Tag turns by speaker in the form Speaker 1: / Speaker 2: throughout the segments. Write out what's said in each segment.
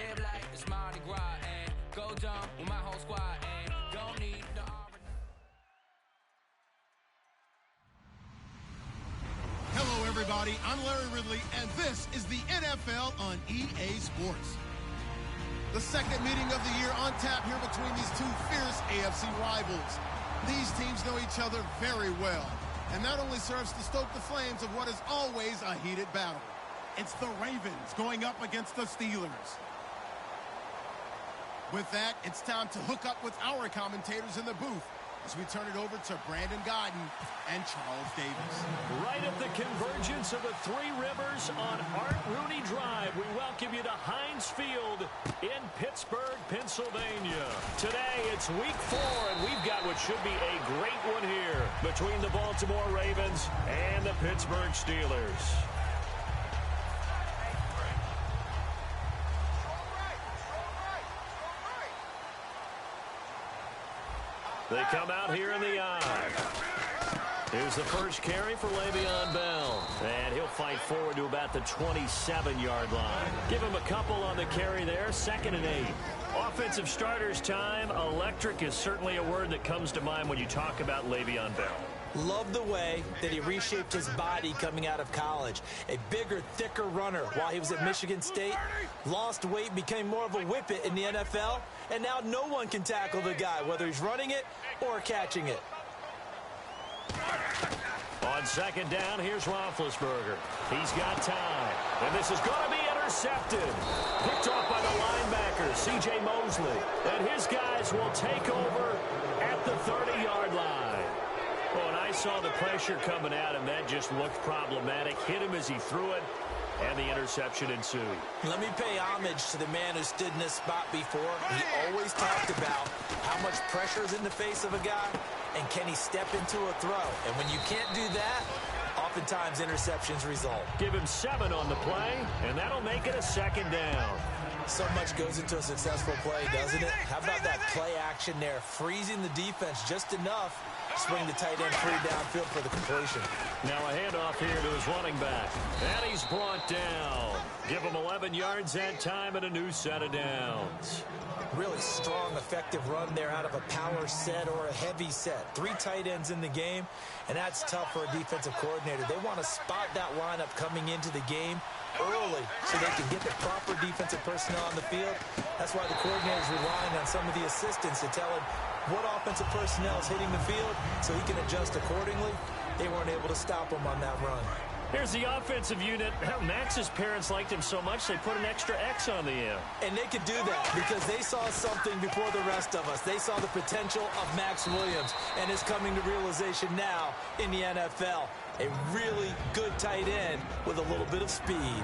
Speaker 1: Live life, it's Mardi Gras, and go dumb with my whole squad, and don't need the
Speaker 2: Hello, everybody. I'm Larry Ridley, and this is the NFL on EA Sports. The second meeting of the year on tap here between these two fierce AFC rivals. These teams know each other very well, and that only serves to stoke the flames of what is always a heated battle. It's the Ravens going up against the Steelers. With that, it's time to hook up with our commentators in the booth as we turn it over to Brandon Godden and Charles Davis.
Speaker 3: Right at the convergence of the Three Rivers on Art Rooney Drive, we welcome you to Heinz Field in Pittsburgh, Pennsylvania. Today, it's week 4, and we've got what should be a great one here between the Baltimore Ravens and the Pittsburgh Steelers. They come out here in the eye. Here's the first carry for Le'Veon Bell. And he'll fight forward to about the 27-yard line. Give him a couple on the carry there, 2nd and 8. Offensive starters time. Electric is certainly a word that comes to mind when you talk about Le'Veon Bell.
Speaker 4: Love the way that he reshaped his body coming out of college. A bigger, thicker runner while he was at Michigan State. Lost weight, became more of a whippet in the NFL. And now no one can tackle the guy, whether he's running it or catching it.
Speaker 3: On 2nd down, here's Roethlisberger. He's got time. And this is going to be intercepted. Picked off by the linebacker, C.J. Mosley. And his guys will take over at the 30-yard line. Oh, and I saw the pressure coming at him. That just looked problematic. Hit him as he threw it, and the interception ensued. Let me pay homage to the man who stood in this spot before. He always talked about how much pressure is in the face of a guy, and can he step into a throw. And when you can't do that, oftentimes interceptions result. Give him 7 on the play, and that'll make it a 2nd down. So much goes into a successful play, doesn't it? How about that play action there, freezing the defense just enough, swing the tight end free downfield for the completion. Now a handoff here to his running back. And he's brought down. Give him 11 yards that time and a new set of downs. Really strong, effective run there out of a power set or a heavy set. 3 tight ends in the game, and that's tough for a defensive coordinator. They want to spot that lineup coming into the game early so they can get the proper defensive personnel on the field. That's why the coordinator is relying on some of the assistants to tell him what offensive personnel is hitting the field so he can adjust accordingly. They weren't able to stop him on that run. Here's the offensive unit. Max's parents liked him so much they put an extra X on the end. And they could do that because they saw something before the rest of us. They saw the potential of Max Williams and is coming to realization now in the NFL. A really good tight end with a little bit of speed.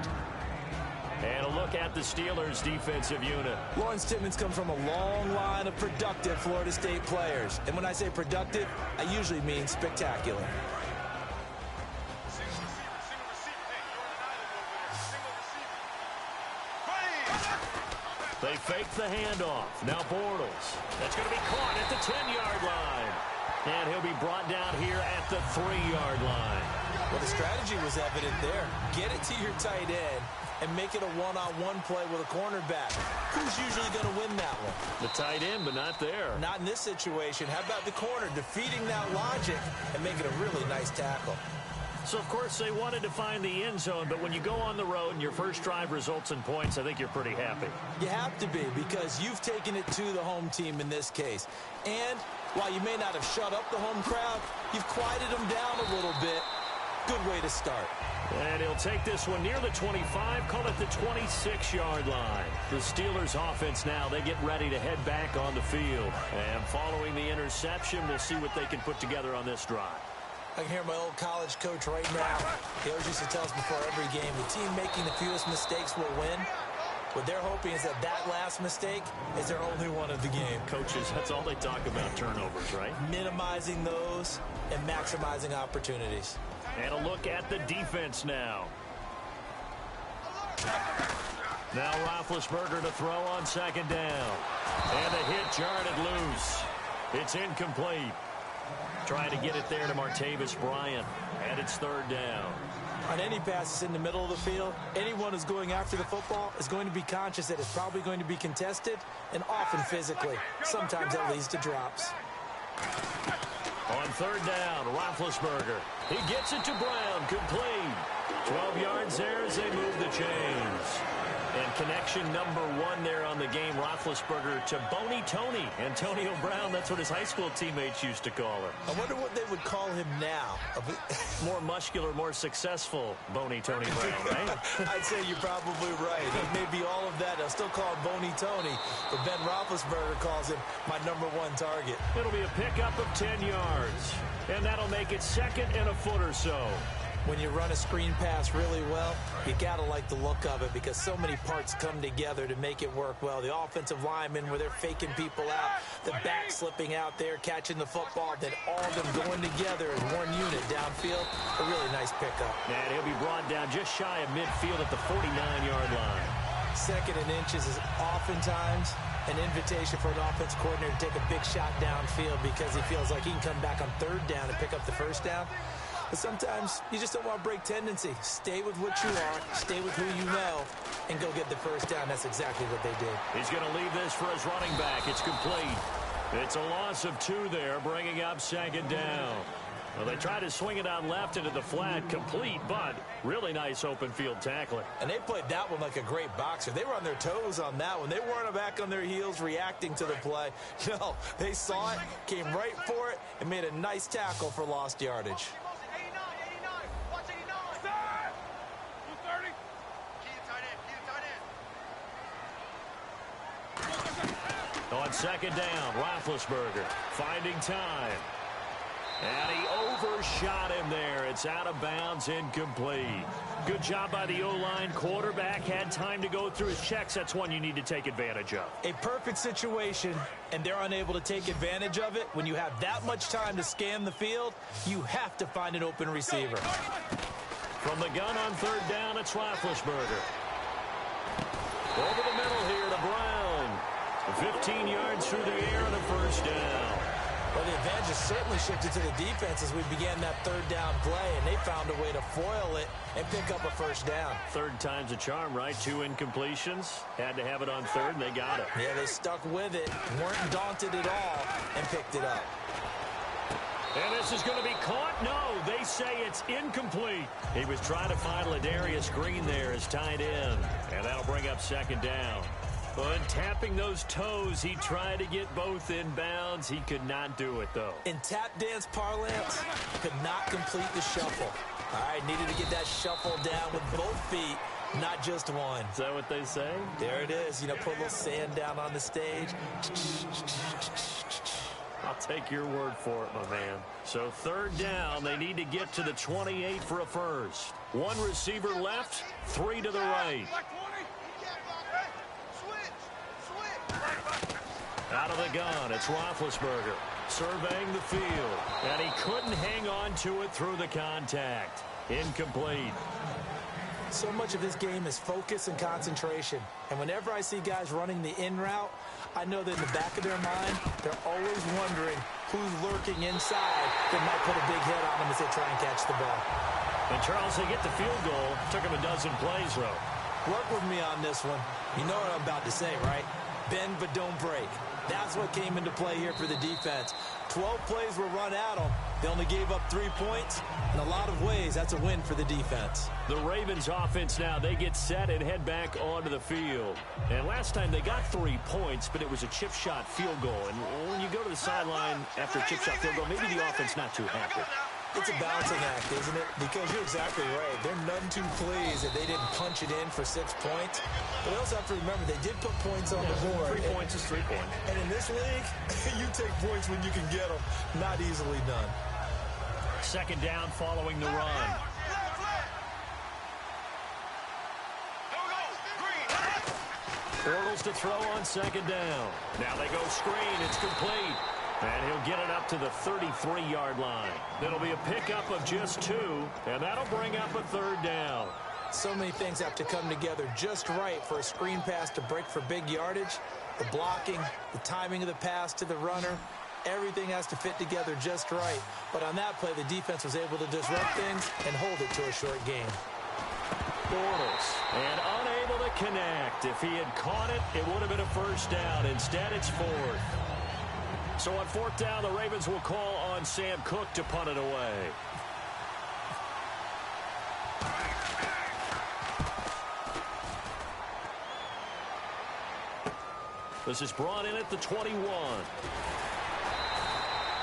Speaker 3: And a look at the Steelers' defensive unit. Lawrence Timmons comes from a long line of productive Florida State players. And when I say productive, I usually mean spectacular. They fake the handoff. Now Bortles. That's going to be caught at the 10-yard line. And he'll be brought down here at the 3-yard line. Well, the strategy was evident there. Get it to your tight end and make it a one-on-one play with a cornerback. Who's usually going to win that one? The tight end, but not there. Not in this situation. How about the corner defeating that logic and making a really nice tackle? So, of course, they wanted to find the end zone, but when you go on the road and your first drive results in points, I think you're pretty happy. You have to be because you've taken it to the home team in this case. And while you may not have shut up the home crowd, you've quieted them down a little bit. Good way to start. And he'll take this one near the 25, call it the 26-yard line. The Steelers offense now, they get ready to head back on the field. And following the interception, we'll see what they can put together on this drive. I can hear my old college coach right now. He always used to tell us before every game, the team making the fewest mistakes will win. What they're hoping is that last mistake is their only one of the game. Coaches, that's all they talk about, turnovers, right? Minimizing those and maximizing opportunities. And a look at the defense now. Now Roethlisberger to throw on 2nd down. And the hit jarred it loose. It's incomplete. Trying to get it there to Martavis Bryant. And it's third down.
Speaker 4: On any passes in the middle of the field, anyone who's going after the football is going to be conscious that it's probably going to be contested, and often physically. Sometimes that leads to drops.
Speaker 3: On third down, Roethlisberger. He gets it to Brown, complete. 12 yards there as they move the chains. And connection number 1 there on the game, Roethlisberger to Boney Tony. Antonio Brown, that's what his high school teammates used to call him.
Speaker 4: I wonder what they would call him now.
Speaker 3: More muscular, more successful Boney Tony Brown, right?
Speaker 4: I'd say you're probably right. It may be all of that. They'll still call him Boney Tony, but Ben Roethlisberger calls him my number 1 target.
Speaker 3: It'll be a pickup of 10 yards, and that'll make it second and a foot or so.
Speaker 4: When you run a screen pass really well, you got to like the look of it because so many parts come together to make it work well. The offensive linemen where they're faking people out, the back slipping out there, catching the football, then all of them going together as one unit downfield. A really nice pickup.
Speaker 3: And he'll be brought down just shy of midfield at the 49-yard line.
Speaker 4: Second and inches is oftentimes an invitation for an offense coordinator to take a big shot downfield because he feels like he can come back on third down and pick up the first down. But sometimes you just don't want to break tendency. Stay with what you are, stay with who you know, and go get the first down. That's exactly what they did.
Speaker 3: He's going to leave this for his running back. It's complete. It's a loss of 2 there, bringing up second down. Well, they tried to swing it out left into the flat, complete, but really nice open field tackling.
Speaker 4: And they played that one like a great boxer. They were on their toes on that one. They weren't back on their heels reacting to the play. No, they saw it, came right for it, and made a nice tackle for lost yardage.
Speaker 3: On second down, Roethlisberger finding time. And he overshot him there. It's out of bounds, incomplete. Good job by the O-line. Quarterback had time to go through his checks. That's one you need to take advantage of.
Speaker 4: A perfect situation, and they're unable to take advantage of it. When you have that much time to scan the field, you have to find an open receiver.
Speaker 3: From the gun on third down, it's Roethlisberger. Over the middle here to Brown. 15 yards through the air and a first down.
Speaker 4: Well, the advantage has certainly shifted to the defense as we began that third down play, and they found a way to foil it and pick up a first down.
Speaker 3: Third time's a charm, right? 2 incompletions. Had to have it on third, and they got it.
Speaker 4: Yeah, they stuck with it, weren't daunted at all, and picked it up.
Speaker 3: And this is going to be caught. No, they say it's incomplete. He was trying to find Ladarius Green there as tight end, and that'll bring up second down. But tapping those toes, he tried to get both in bounds. He could not do it, though.
Speaker 4: In tap dance parlance, could not complete the shuffle. All right, needed to get that shuffle down with both feet, not just one.
Speaker 3: Is that what they say?
Speaker 4: There it is. You know, put a little sand down on the stage.
Speaker 3: I'll take your word for it, my man. So third down, they need to get to the 28 for a first. 1 receiver left, 3 to the right. Out of the gun, it's Roethlisberger surveying the field, and he couldn't hang on to it through the contact. Incomplete.
Speaker 4: So much of this game is focus and concentration, and whenever I see guys running the in route, I know that in the back of their mind, they're always wondering who's lurking inside that might put a big hit on them as they try and catch the ball.
Speaker 3: And Charles, they get the field goal. Took him a dozen plays, though.
Speaker 4: Work with me on this one. You know what I'm about to say, right? Bend but don't break. That's what came into play here for the defense. 12 plays were run at them. They only gave up 3 points. In a lot of ways, that's a win for the defense.
Speaker 3: The Ravens offense now, they get set and head back onto the field. And last time they got 3 points, but it was a chip shot field goal. And when you go to the sideline after a chip shot field goal, maybe the offense not too happy.
Speaker 4: It's a balancing act, isn't it? Because you're exactly right. They're none too pleased that they didn't punch it in for 6 points. But they also have to remember they did put points on the board.
Speaker 3: 3 points is 3 points.
Speaker 4: And in this league, you take points when you can get them. Not easily done.
Speaker 3: Second down following the run. Bortles to throw on second down. Now they go screen. It's complete. And he'll get it up to the 33-yard line. It'll be a pickup of just 2, and that'll bring up a third down.
Speaker 4: So many things have to come together just right for a screen pass to break for big yardage. The blocking, the timing of the pass to the runner, Everything has to fit together just right. But on that play, the defense was able to disrupt things and hold it to a short game.
Speaker 3: Bortles, and unable to connect. If he had caught it, it would have been a first down. Instead, it's fourth. So on fourth down, the Ravens will call on Sam Cook to punt it away. This is brought in at the 21.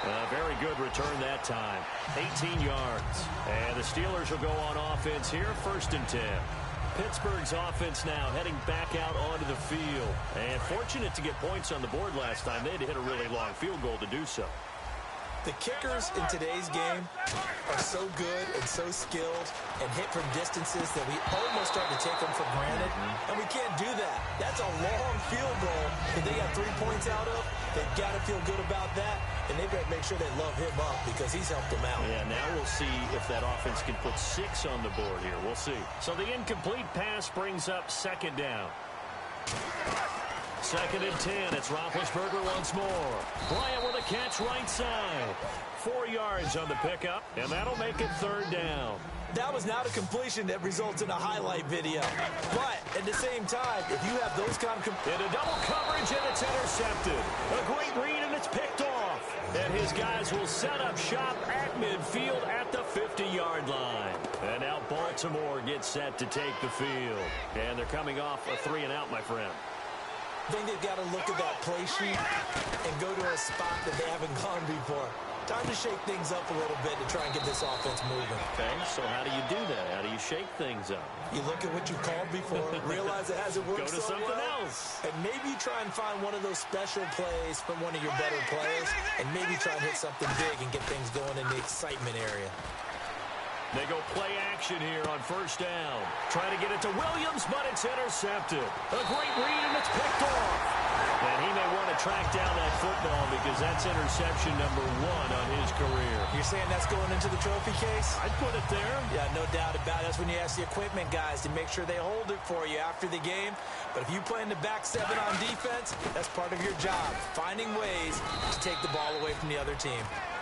Speaker 3: A very good return that time. 18 yards. And the Steelers will go on offense here, 1st and 10. Pittsburgh's offense now heading back out onto the field. And fortunate to get points on the board last time. They had to hit a really long field goal to do so.
Speaker 4: The kickers in today's game are so good and so skilled and hit from distances that we almost start to take them for granted. And we can't do that. That's a long field goal that they got 3 points out of. They've got to feel good about that. And they better make sure they love him up because he's helped them out.
Speaker 3: Yeah, now we'll see if that offense can put 6 on the board here. We'll see. So the incomplete pass brings up 2nd down. 2nd and 10. It's Roethlisberger once more. Bryant with a catch right side. 4 yards on the pickup, and that'll make it 3rd down.
Speaker 4: That was not a completion that results in a highlight video. But at the same time, if you have those kind of...
Speaker 3: Into double coverage, and it's intercepted. A great read, and it's picked off. And his guys will set up shop at midfield at the 50-yard line. And now Baltimore gets set to take the field. And they're coming off a 3-and-out, my friend.
Speaker 4: I think they've got to look at that play sheet and go to a spot that they haven't gone before. Time to shake things up a little bit to try and get this offense moving.
Speaker 3: Okay, so how do you do that? How do you shake things up?
Speaker 4: You look at what you called before, realize it hasn't worked
Speaker 3: so well. Go to something else.
Speaker 4: And maybe try and find one of those special plays from one of your better players, and maybe try and hit something big and get things going in the excitement area.
Speaker 3: They go play action here on 1st down. Trying to get it to Williams, but it's intercepted. A great read, and it's picked off. And he may want to track down that football because that's interception number 1 on his career.
Speaker 4: You're saying that's going into the trophy case?
Speaker 3: I'd put it there.
Speaker 4: Yeah, no doubt about it. That's when you ask the equipment guys to make sure they hold it for you after the game. But if you play in the back 7 on defense, that's part of your job, finding ways to take the ball away from the other team.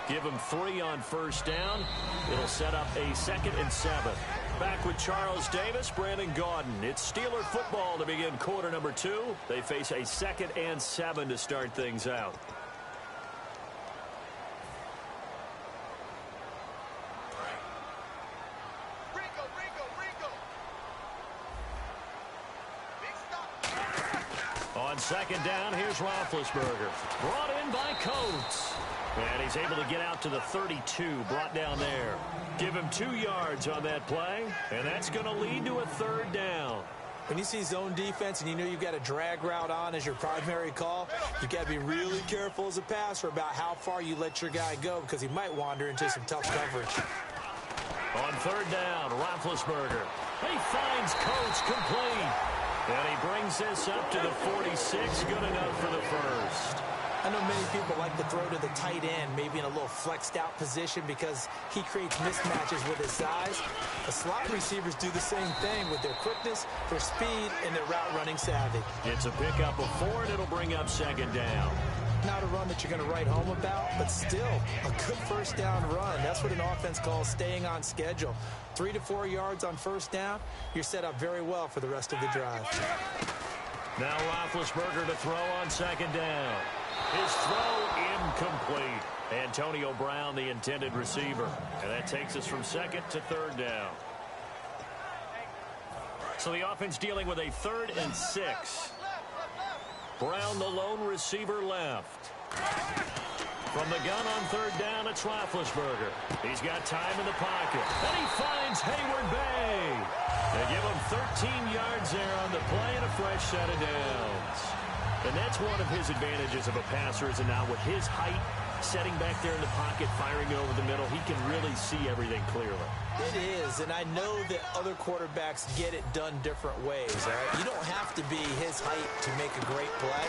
Speaker 3: Give them 3 on 1st down. It'll set up a 2nd and 7. Back with Charles Davis, Brandon Gaudin. It's Steeler football to begin quarter number 2. They face a 2nd and 7 to start things out. On 2nd down, here's Roethlisberger. Brought in by Coates. And he's able to get out to the 32, brought down there. Give him 2 yards on that play, and that's going to lead to a 3rd down.
Speaker 4: When you see zone defense and you know you've got a drag route on as your primary call, you've got to be really careful as a passer about how far you let your guy go because he might wander into some tough coverage.
Speaker 3: On 3rd down, Roethlisberger. He finds Coates complete. And he brings this up to the 46, good enough for the 1st.
Speaker 4: I know many people like to throw to the tight end, maybe in a little flexed out position because he creates mismatches with his size. The slot receivers do the same thing with their quickness, their speed, and their route running savvy.
Speaker 3: It's a pickup of 4, and it'll bring up 2nd down.
Speaker 4: Not a run that you're going to write home about, but still a good 1st down run. That's what an offense calls staying on schedule. 3 to 4 yards on 1st down, you're set up very well for the rest of the drive.
Speaker 3: Now Roethlisberger to throw on 2nd down. His throw incomplete. Antonio Brown, the intended receiver. And that takes us from 2nd to 3rd down. So the offense dealing with a 3rd and 6. Brown, the lone receiver, left. From the gun on 3rd down, it's Roethlisberger. He's got time in the pocket. And he finds Hayward Bay. They give him 13 yards there on the play and a fresh set of downs. And that's one of his advantages of a passer, is now with his height, setting back there in the pocket, firing it over the middle, he can really see everything clearly.
Speaker 4: It is, and I know that other quarterbacks get it done different ways, all right? You don't have to be his height to make a great play.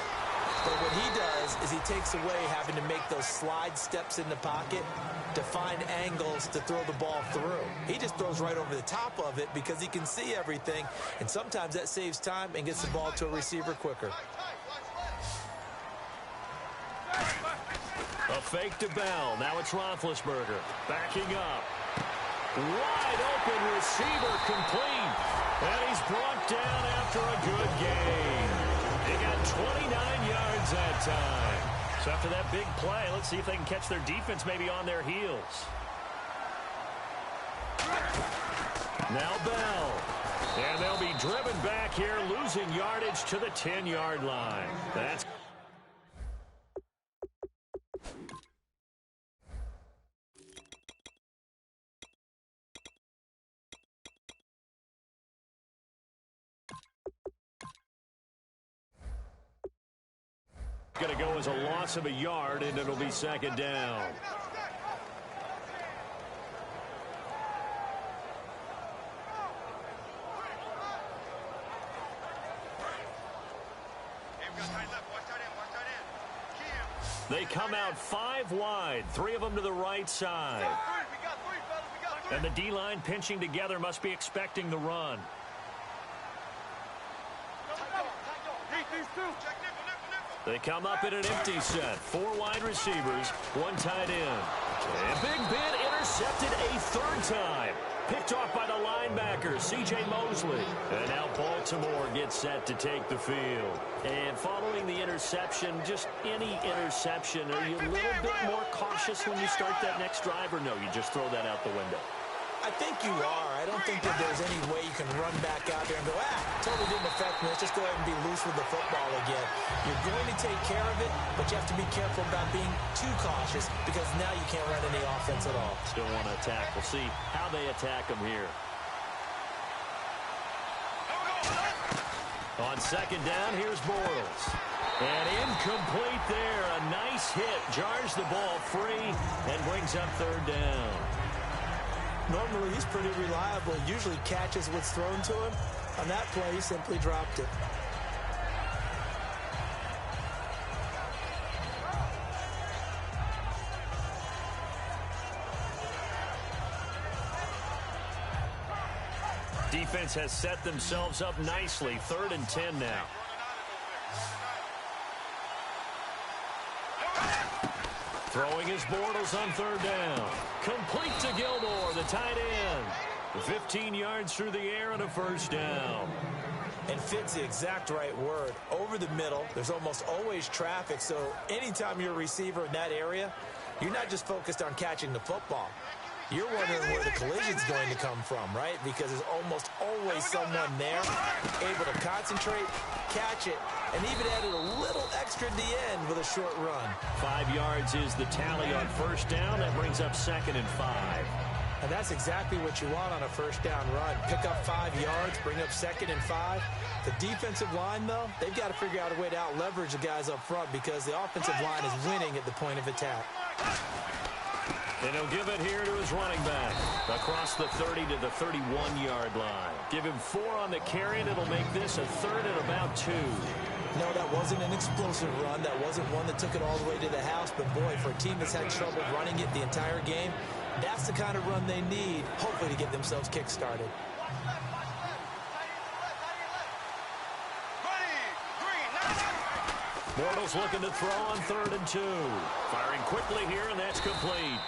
Speaker 4: But what he does is he takes away having to make those slide steps in the pocket to find angles to throw the ball through. He just throws right over the top of it because he can see everything, and sometimes that saves time and gets the ball to a receiver quicker.
Speaker 3: A fake to Bell. Now it's Roethlisberger. Backing up. Wide open receiver complete. And he's brought down after a good gain. He got 29 yards that time. So after that big play, let's see if they can catch their defense maybe on their heels. Now Bell. And they'll be driven back here, losing yardage to the 10-yard line. That's going to go as a loss of a yard, and it'll be second down. They come out 5 wide, 3 of them to the right side. And the D-line pinching together must be expecting the run. They come up in an empty set. 4 wide receivers, 1 tight end. And Big Ben intercepted a 3rd time. Picked off by the linebacker, C.J. Mosley. And now Baltimore gets set to take the field. And following the interception, just any interception, are you a little bit more cautious when you start that next drive, or no, you just throw that out the window?
Speaker 4: I think you are. I don't think that there's any way you can run back out there and go, totally didn't affect me. Let's just go ahead and be loose with the football again. You're going to take care of it, but you have to be careful about being too cautious because now you can't run any offense at all.
Speaker 3: Still want to attack. We'll see how they attack them here. On second down, here's Bortles. And incomplete there. A nice hit. Jars the ball free and brings up 3rd down.
Speaker 4: Normally, he's pretty reliable. Usually catches what's thrown to him. On that play, he simply dropped it.
Speaker 3: Defense has set themselves up nicely. 3rd and 10 now. Throwing his Bortles on 3rd down. Complete to Gilmore, the tight end. 15 yards through the air and a 1st down.
Speaker 4: And fit's the exact right word. Over the middle, there's almost always traffic, so anytime you're a receiver in that area, you're not just focused on catching the football. You're wondering where the collision's going to come from, right? Because there's almost always someone there able to concentrate, catch it, and even added a little extra at the end with a short run.
Speaker 3: 5 yards is the tally on 1st down. That brings up 2nd and 5.
Speaker 4: And that's exactly what you want on a 1st down run. Pick up 5 yards, bring up 2nd and 5. The defensive line, though, they've got to figure out a way to out-leverage the guys up front because the offensive line is winning at the point of attack.
Speaker 3: And he'll give it here to his running back. Across the 30 to the 31-yard line. Give him 4 on the carry, and it'll make this a 3rd and about 2.
Speaker 4: No, that wasn't an explosive run. That wasn't one that took it all the way to the house. But, boy, for a team that's had trouble running it the entire game, that's the kind of run they need, hopefully, to get themselves kick-started.
Speaker 3: Bortles looking to throw on 3rd and 2. Firing quickly here, and that's complete.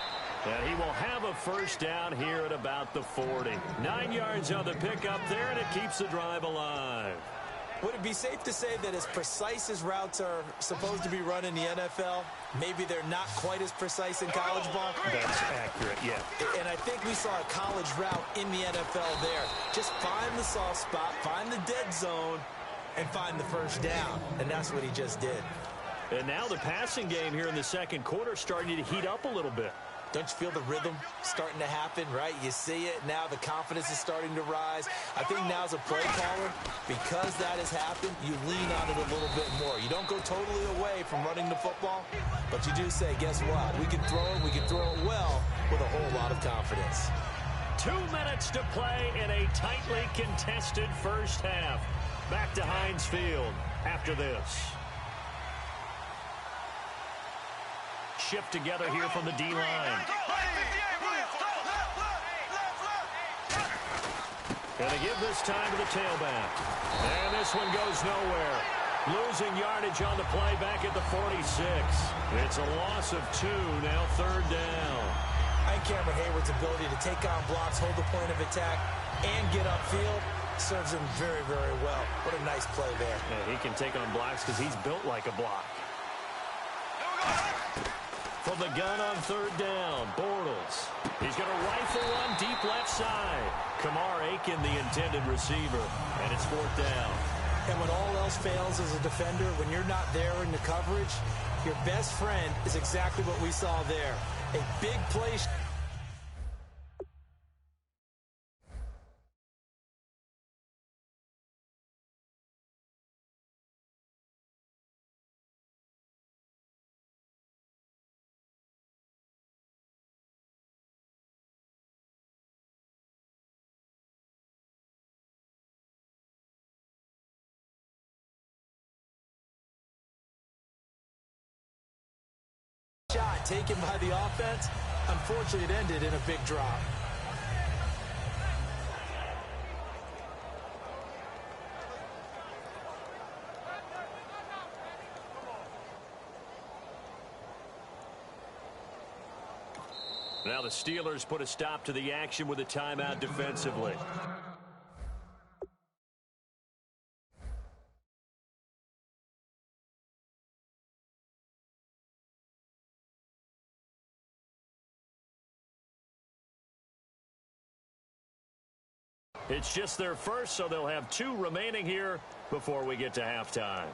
Speaker 3: And he will have a 1st down here at about the 40. 9 yards on the pickup there, and it keeps the drive alive.
Speaker 4: Would it be safe to say that as precise as routes are supposed to be run in the NFL, maybe they're not quite as precise in college ball?
Speaker 3: That's accurate, yeah.
Speaker 4: And I think we saw a college route in the NFL there. Just find the soft spot, find the dead zone, and find the 1st down. And that's what he just did.
Speaker 3: And now the passing game here in the 2nd quarter starting to heat up a little bit.
Speaker 4: Don't you feel the rhythm starting to happen, right? You see it now. The confidence is starting to rise. I think now as a play caller, because that has happened, you lean on it a little bit more. You don't go totally away from running the football, but you do say, guess what? We can throw it. We can throw it well with a whole lot of confidence.
Speaker 3: 2 minutes to play in a tightly contested 1st half. Back to Heinz Field after this. Shift together here from the D-line. Going to give this time to the tailback. And this one goes nowhere. Losing yardage on the play back at the 46. It's a loss of 2, now 3rd down.
Speaker 4: I think Cameron Hayward's ability to take on blocks, hold the point of attack, and get upfield serves him very, very well. What a nice play there.
Speaker 3: Yeah, he can take on blocks because he's built like a block. From the gun on 3rd down, Bortles. He's going to rifle one deep left side. Kamar Aiken, the intended receiver, and it's 4th down.
Speaker 4: And when all else fails as a defender, when you're not there in the coverage, your best friend is exactly what we saw there. A big play. Shot taken by the offense. Unfortunately, it ended in a big drop.
Speaker 3: Now the Steelers put a stop to the action with a timeout defensively. It's just their first, so they'll have 2 remaining here before we get to halftime.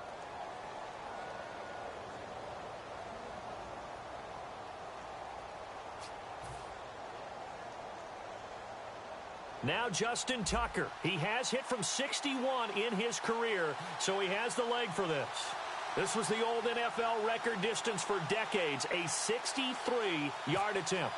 Speaker 3: Now Justin Tucker. He has hit from 61 in his career, so he has the leg for this. This was the old NFL record distance for decades, a 63-yard attempt.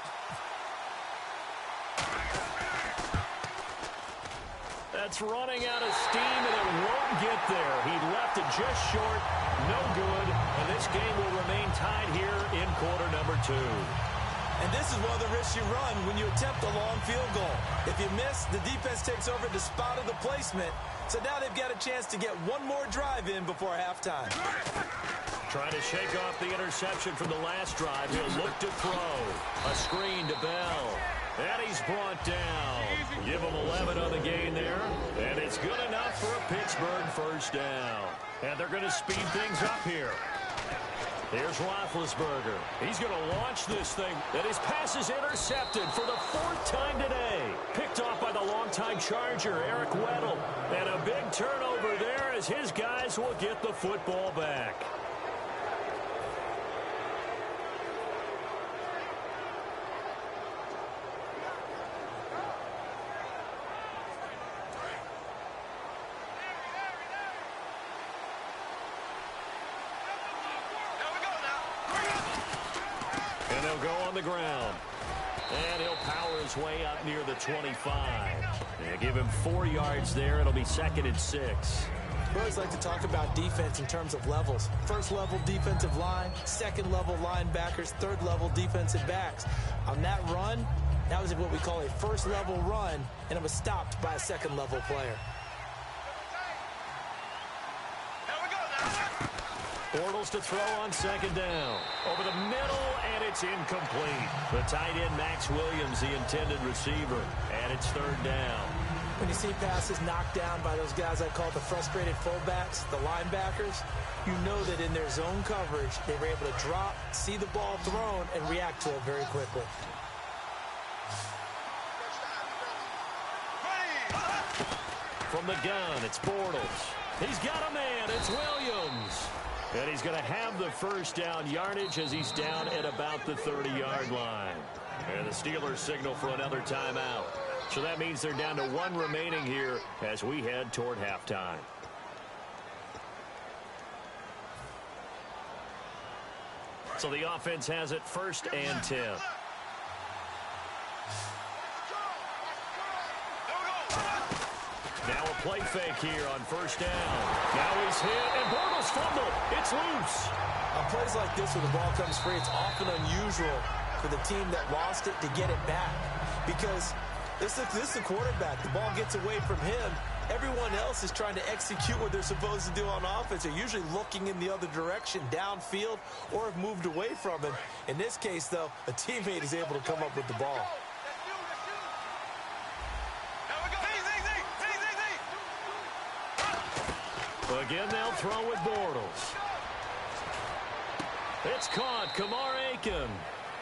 Speaker 3: That's running out of steam, and it won't get there. He left it just short, no good, and this game will remain tied here in quarter number 2.
Speaker 4: And this is one of the risks you run when you attempt a long field goal. If you miss, the defense takes over the spot of the placement, so now they've got a chance to get one more drive in before halftime.
Speaker 3: Trying to shake off the interception from the last drive. He'll look to throw. A screen to Bell. And he's brought down. Give him 11 on the gain there. And it's good enough for a Pittsburgh first down. And they're going to speed things up here. Here's Roethlisberger. He's going to launch this thing. And his pass is intercepted for the 4th time today. Picked off by the longtime Charger, Eric Weddle. And a big turnover there as his guys will get the football back. The ground. And he'll power his way up near the 25. And give him 4 yards there. It'll be 2nd and 6.
Speaker 4: We always like to talk about defense in terms of levels. 1st level defensive line, 2nd level linebackers, 3rd level defensive backs. On that run, that was what we call a 1st level run, and it was stopped by a 2nd level player.
Speaker 3: Bortles to throw on 2nd down. Over the middle, and it's incomplete. The tight end, Max Williams, the intended receiver. And it's 3rd down.
Speaker 4: When you see passes knocked down by those guys I call the frustrated fullbacks, the linebackers, you know that in their zone coverage, they were able to drop, see the ball thrown, and react to it very quickly.
Speaker 3: From the gun, it's Bortles. He's got a man. It's Williams. And he's going to have the first down yardage as he's down at about the 30-yard line. And the Steelers signal for another timeout. So that means they're down to 1 remaining here as we head toward halftime. So the offense has it 1st and 10. Now a play fake here on 1st down. Now he's hit, and Bortles fumbled. It's loose.
Speaker 4: On plays like this where the ball comes free, it's often unusual for the team that lost it to get it back. Because This is the quarterback. The ball gets away from him. Everyone else is trying to execute what they're supposed to do on offense. They're usually looking in the other direction, downfield, or have moved away from him. In this case, though, a teammate is able to come up with the ball.
Speaker 3: Again, they'll throw with Bortles. It's caught. Kamar Aiken.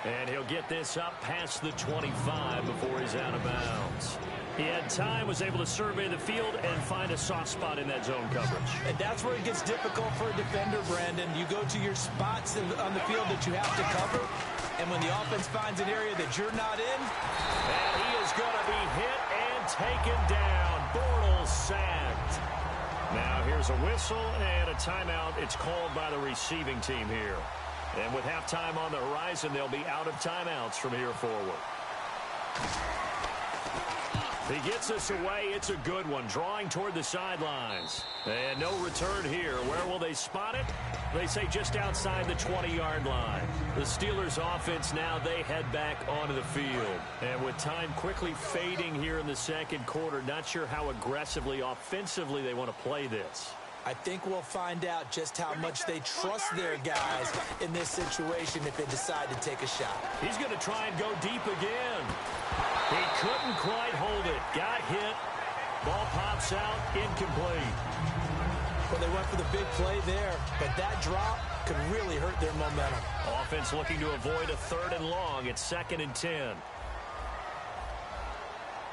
Speaker 3: And he'll get this up past the 25 before he's out of bounds. He had time, was able to survey the field and find a soft spot in that zone coverage.
Speaker 4: And that's where it gets difficult for a defender, Brandon. You go to your spots on the field that you have to cover, and when the offense finds an area that you're not in.
Speaker 3: And he is going to be hit and taken down. Bortles sacked. Now here's a whistle and a timeout. It's called by the receiving team here. And with halftime on the horizon, they'll be out of timeouts from here forward. He gets us away. It's a good one, drawing toward the sidelines. And no return here. Where will they spot it? They say just outside the 20-yard line. The Steelers' offense now, they head back onto the field. And with time quickly fading here in the second quarter, not sure how aggressively, offensively they want to play this.
Speaker 4: I think we'll find out just how much they trust their guys in this situation if they decide to take a shot.
Speaker 3: He's going to try and go deep again. He couldn't quite hold it. Got hit. Ball pops out. Incomplete.
Speaker 4: Well, they went for the big play there, but that drop could really hurt their momentum.
Speaker 3: Offense looking to avoid a 3rd and long. It's 2nd and 10.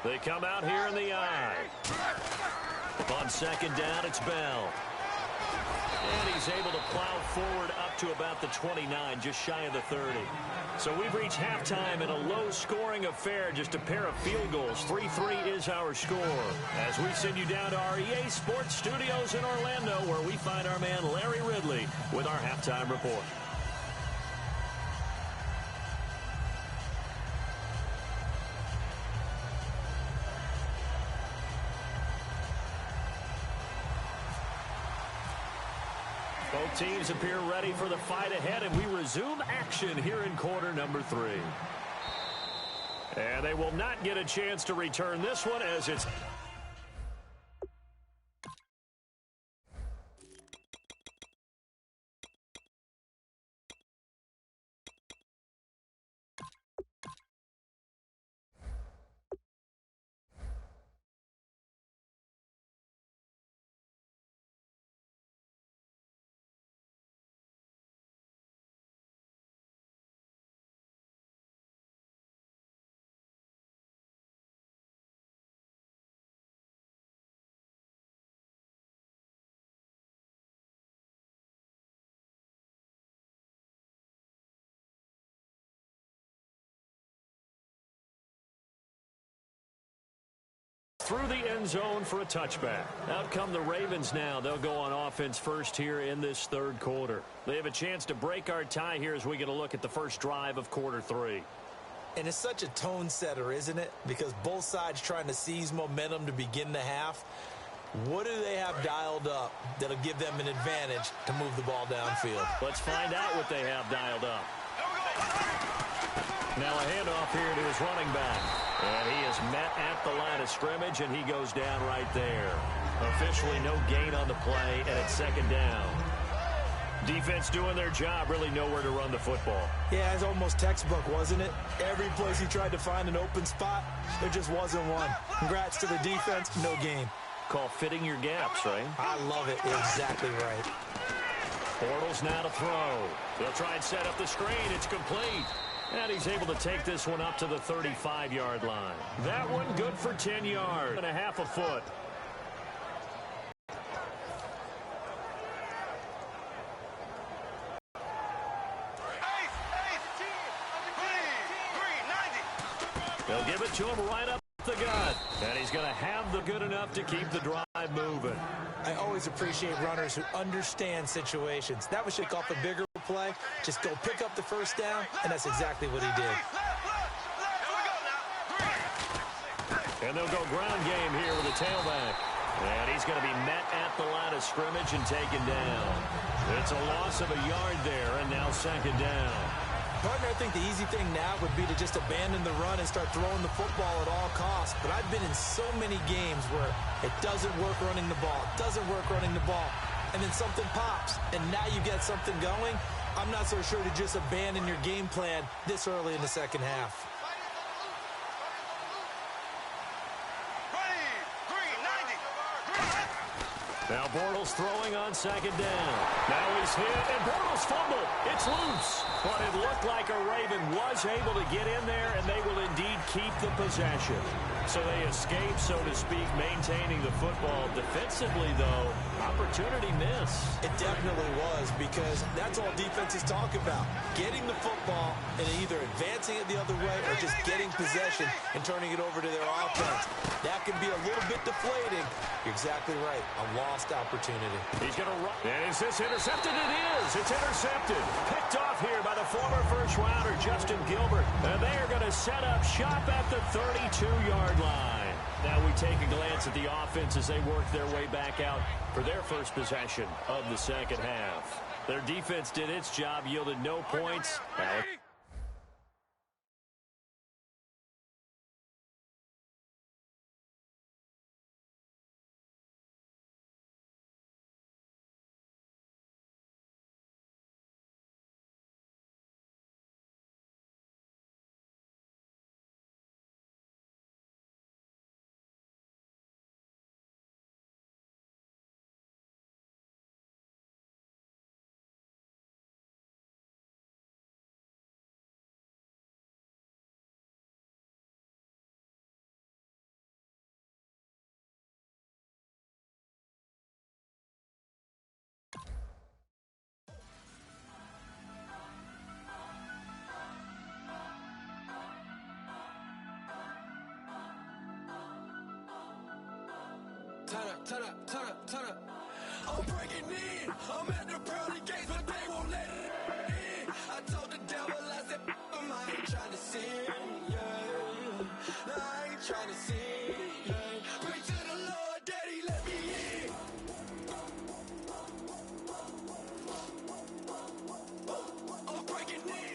Speaker 3: They come out here in the eye. On 2nd down, it's Bell. And he's able to plow forward up to about the 29, just shy of the 30. So we've reached halftime in a low-scoring affair, just a pair of field goals. 3-3 is our score. As we send you down to our EA Sports Studios in Orlando, where we find our man Larry Ridley with our halftime report. Both teams appear ready for the fight ahead, and we resume action here in quarter number 3. And they will not get a chance to return this one as it's... through the end zone for a touchback. Out come the Ravens now. They'll go on offense first here in this 3rd quarter. They have a chance to break our tie here as we get a look at the first drive of quarter 3.
Speaker 4: And it's such a tone setter, isn't it? Because both sides trying to seize momentum to begin the half. What do they have dialed up that'll give them an advantage to move the ball downfield?
Speaker 3: Let's find out what they have dialed up. Now a handoff here to his running back. And he is met at the line of scrimmage, and he goes down right there. Officially no gain on the play, and it's 2nd down. Defense doing their job, really nowhere to run the football.
Speaker 4: Yeah, it's almost textbook, wasn't it? Every place he tried to find an open spot, there just wasn't one. Congrats to the defense, no gain.
Speaker 3: Call fitting your gaps, right?
Speaker 4: I love it. Exactly right.
Speaker 3: Bortles now to throw. They'll try and set up the screen. It's complete. And he's able to take this one up to the 35-yard line. That one good for 10 yards and a half a foot. They'll give it to him right up the gut. And he's going to have the good enough to keep the drive moving.
Speaker 4: I always appreciate runners who understand situations. That was just off a bigger play. Just go pick up the first down, and that's exactly what he did.
Speaker 3: And they'll go ground game here with a tailback. And he's going to be met at the line of scrimmage and taken down. It's a loss of a yard there, and now 2nd down.
Speaker 4: Partner, I think the easy thing now would be to just abandon the run and start throwing the football at all costs. But I've been in so many games where it doesn't work running the ball, and then something pops, and now you get something going. I'm not so sure to just abandon your game plan this early in the second half.
Speaker 3: Now Bortles throwing on second down. Now he's hit, and Bortles fumbled. It's loose. But it looked like a Raven was able to get in there, and they will indeed keep the possession. So they escape, so to speak, maintaining the football. Defensively, though, opportunity miss.
Speaker 4: It definitely was, because that's all defenses talk about. Getting the football and either advancing it the other way or just getting possession and turning it over to their offense. That can be a little bit deflating. You're exactly right. A lost opportunity.
Speaker 3: He's going to run. And is this intercepted? It is. It's intercepted. Picked off here by the former first-rounder, Justin Gilbert. And they are going to set up shop at the 32-yard line. Now we take a glance at the offense as they work their way back out for their first possession of the second half. Their defense did its job, yielded no points.
Speaker 1: Turn up. I'm breaking in. I'm at the pearly gates, but they won't let it in. I told the devil, I said, I ain't trying to sin, yeah. I ain't trying to sin, yeah. Pray to the Lord, Daddy, let me in. I'm breaking in.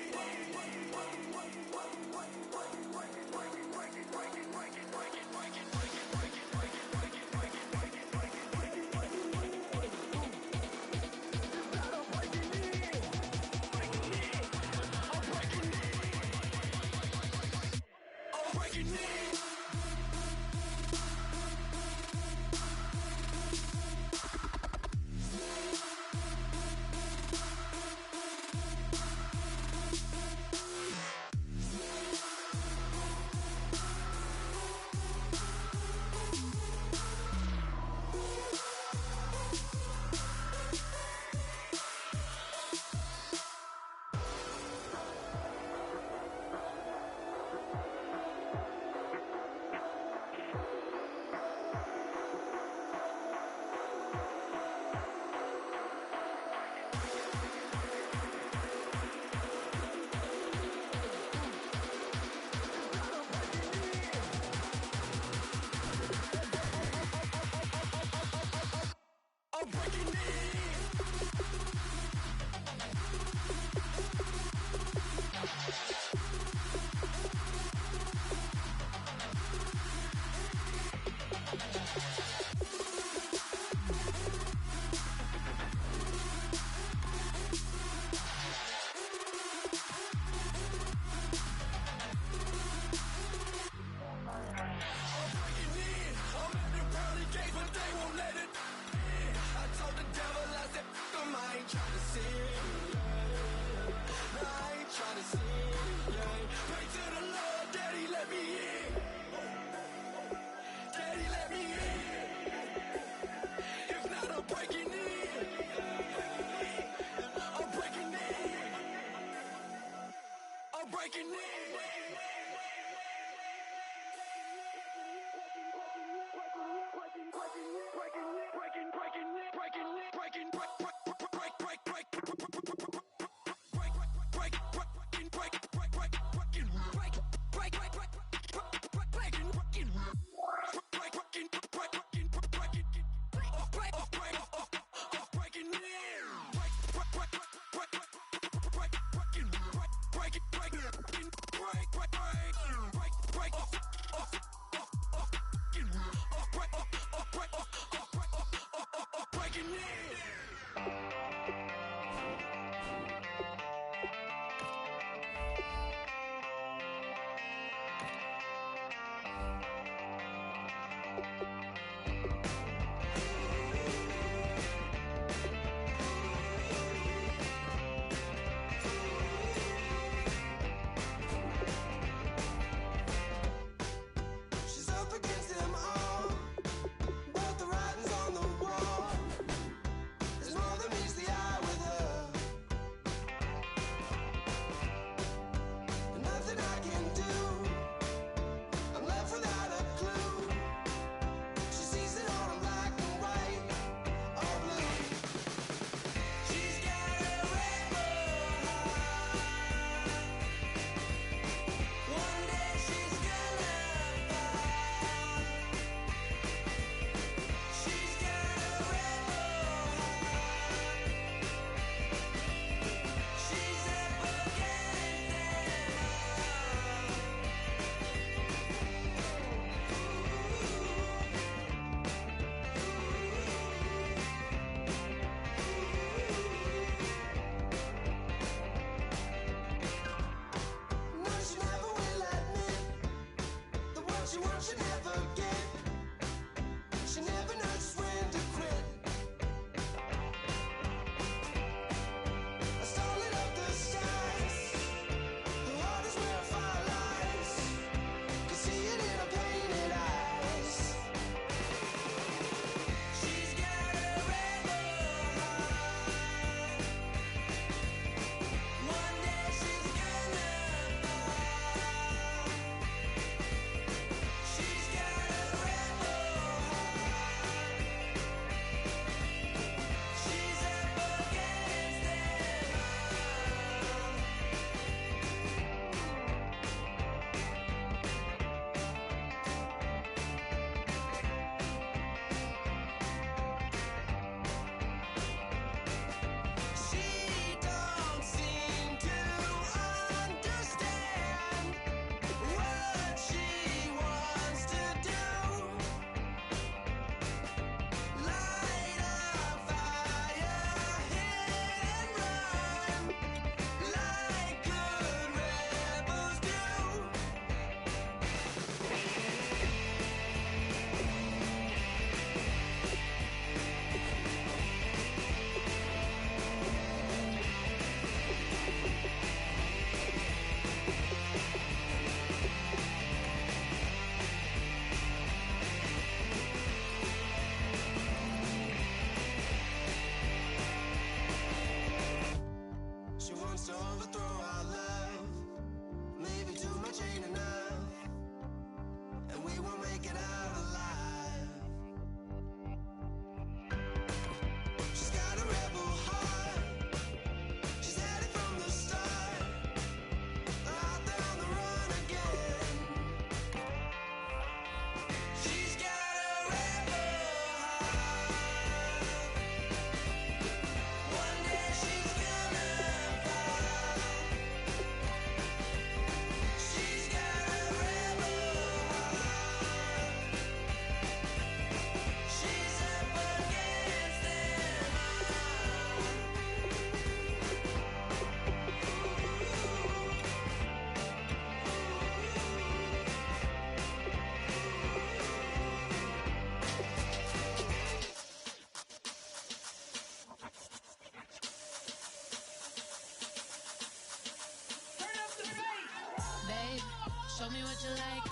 Speaker 5: babe. Show me what you like.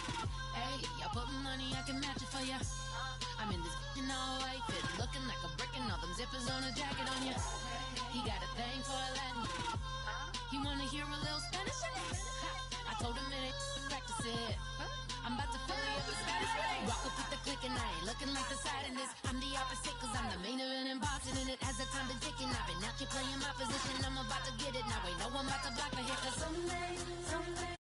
Speaker 5: Hey, I put money, I can match it for ya. I'm in this all white fit, looking like a brick and all them zippers on a jacket on ya. He got a thing for a Latin. He wanna hear a little Spanish? I told him it ain't practice it. I'm about to fill you up with Spanish. Rock up with the click and I ain't looking like the side in this. I'm the opposite cause I'm the main event in boxing and it has the time been ticking. I've been out here playing my position. I'm about to get it now. Ain't no one about to block me here cause someday